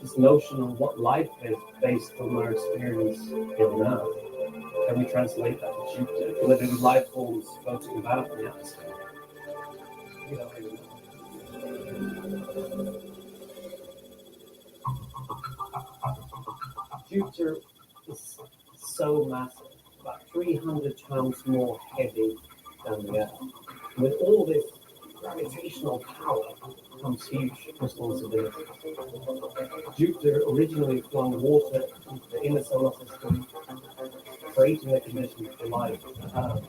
this notion of what life is based on our experience here on Earth. Can we translate that to Jupiter? Can there be life forms floating about in the atmosphere? We don't really know. Jupiter is so massive, about 300 times more heavy than the Earth. With all this gravitational power comes huge responsibility. Jupiter originally flung water into the inner solar system, creating the conditions for life on Earth.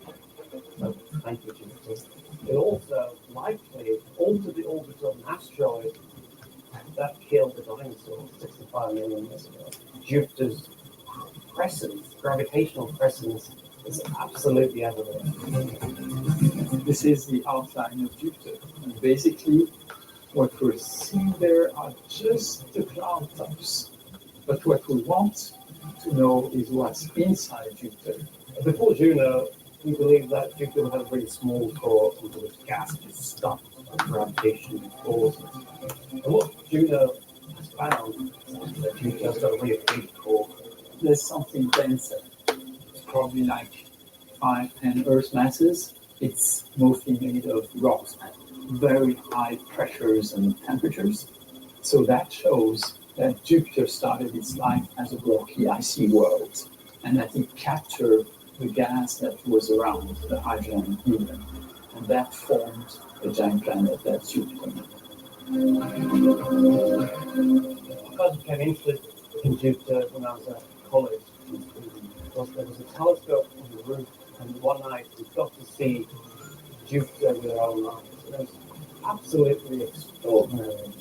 So, thank you, Jupiter. It also likely altered the orbit of an asteroid that killed the dinosaurs 65 million years ago. Jupiter's presence, gravitational presence, is absolutely everywhere. This is the outline of Jupiter. And basically, what we're seeing there are just the cloud tops. But what we want to know is what's inside Jupiter. Before Juno, we believe that Jupiter has a very small core into which gas is stuck by gravitational forces. And what Juno has found is that Jupiter has got a really big core. There's something denser. It's probably like 5-10 Earth masses. It's mostly made of rocks at very high pressures and temperatures. So that shows that Jupiter started its life as a rocky, icy world, and that it captured the gas that was around the hydrogen and helium, and that formed the giant planet that's Jupiter. I became interested in Jupiter when I was at college because there was a telescope on the roof, and one night we got to see Jupiter with our own eyes. It was absolutely extraordinary.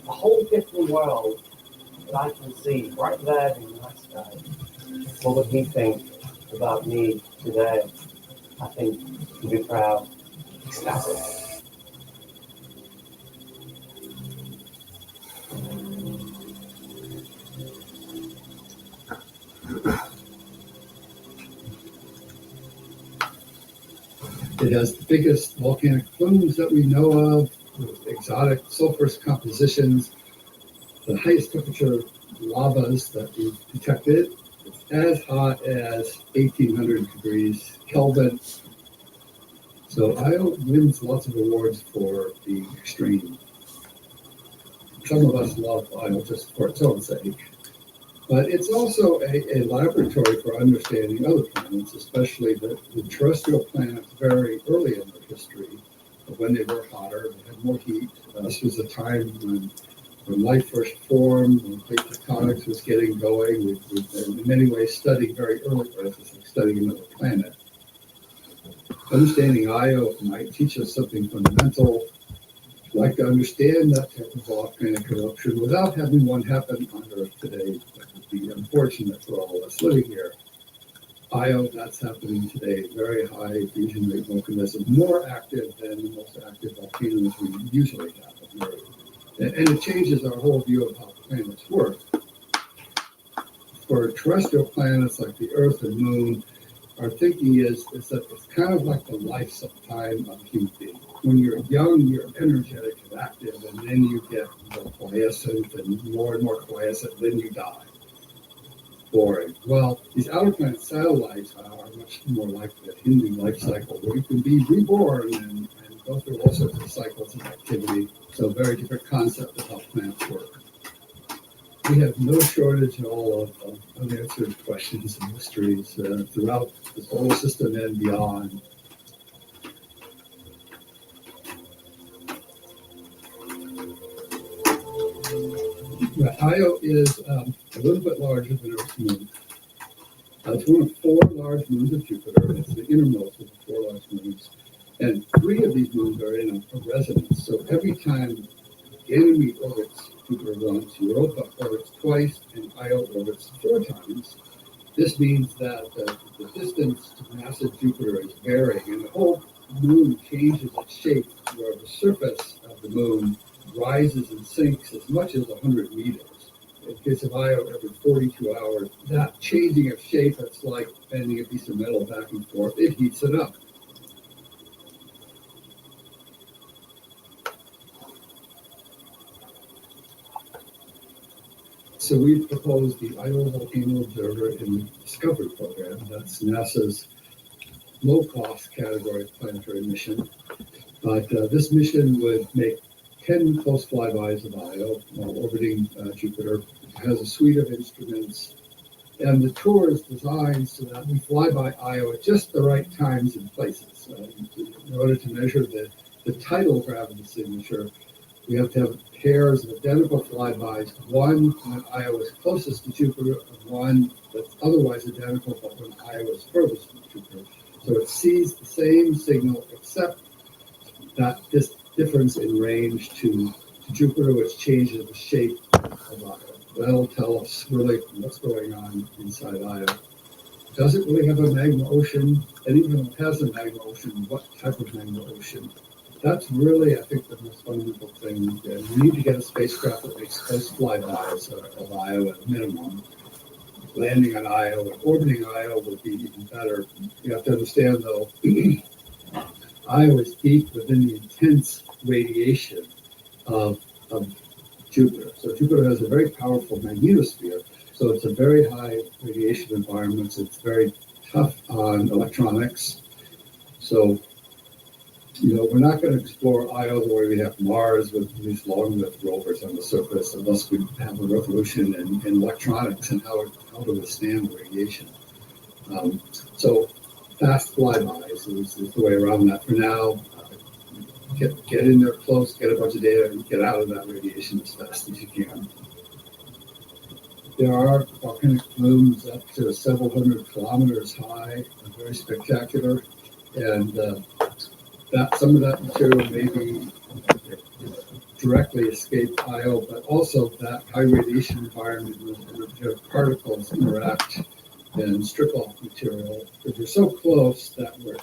A whole different world that I can see right there in the night sky. What would he think about me today? I think he'd be proud, ecstatic. It has the biggest volcanic plumes that we know of, with exotic sulfurous compositions, the highest temperature lavas that we've detected. It's as hot as 1800 degrees Kelvin. So Io wins lots of awards for being extreme. Some of us love Io just for its own sake. But it's also a laboratory for understanding other planets, especially the terrestrial planets very early in their history, when they were hotter, they had more heat. This was a time when life first formed, when plate tectonics was getting going. We've been in many ways studying very early Earth, it's like studying another planet. Understanding Io might teach us something fundamental. I'd like to understand that type of volcanic eruption without having one happen on Earth today. That would be unfortunate for all of us living here. Io, that's happening today. Very high fusion rate volcanism, more active than the most active volcanoes we usually have on Earth. And it changes our whole view of how planets work. For terrestrial planets like the Earth and Moon, our thinking is that it's kind of like the lifetime of a human being. When you're young, you're energetic and active, and then you get more quiescent and more quiescent, then you die. Boring. Well, these outer planet satellites are much more like the Hindu life cycle, where you can be reborn and go through all sorts of cycles of activity. So, very different concept of how planets work. We have no shortage at all of unanswered questions and mysteries throughout the solar system and beyond. Io is a little bit larger than Earth's moon. It's one of 4 large moons of Jupiter. It's the innermost of the 4 large moons. And 3 of these moons are in a resonance. So every time Ganymede orbits Jupiter once, Europa orbits twice, and Io orbits 4 times. This means that the distance to massive Jupiter is varying, and the whole moon changes its shape, where the surface of the moon rises and sinks as much as 100 meters. In case of Io, every 42 hours, that changing of shape, it's like bending a piece of metal back and forth, it heats it up. So we've proposed the Iowa Volcano Observer in the Discovery Program. That's NASA's low-cost category planetary mission. But this mission would make 10 close flybys of Io while orbiting Jupiter. It has a suite of instruments, and the tour is designed so that we fly by Io at just the right times and places. In order to measure the tidal gravity signature, we have to have pairs of identical flybys, one when Io is closest to Jupiter, and one that's otherwise identical, but when Io is furthest from Jupiter. So it sees the same signal, except that this difference in range to Jupiter, which changes the shape of Io. That'll tell us really what's going on inside Io. Does it really have a magma ocean? And even if it has a magma ocean, what type of magma ocean? That's really, I think, the most fundamental thing. And we need to get a spacecraft that makes close flybys of Io at a minimum. Landing on Io and orbiting Io will be even better. You have to understand, though, Io is deep within the intense radiation of Jupiter. So Jupiter has a very powerful magnetosphere. So it's a very high radiation environment. It's very tough on electronics. So, we're not going to explore Io the way we have Mars with these long-lived rovers on the surface unless we have a revolution in electronics and how to withstand the radiation. So fast flybys is the way around that for now. Get in there close, get a bunch of data, and get out of that radiation as fast as you can. There are volcanic plumes up to several hundred kilometers high, very spectacular, and that some of that material may be directly escape Io, but also that high radiation environment where particles interact and strip off material. Because we're so close that we're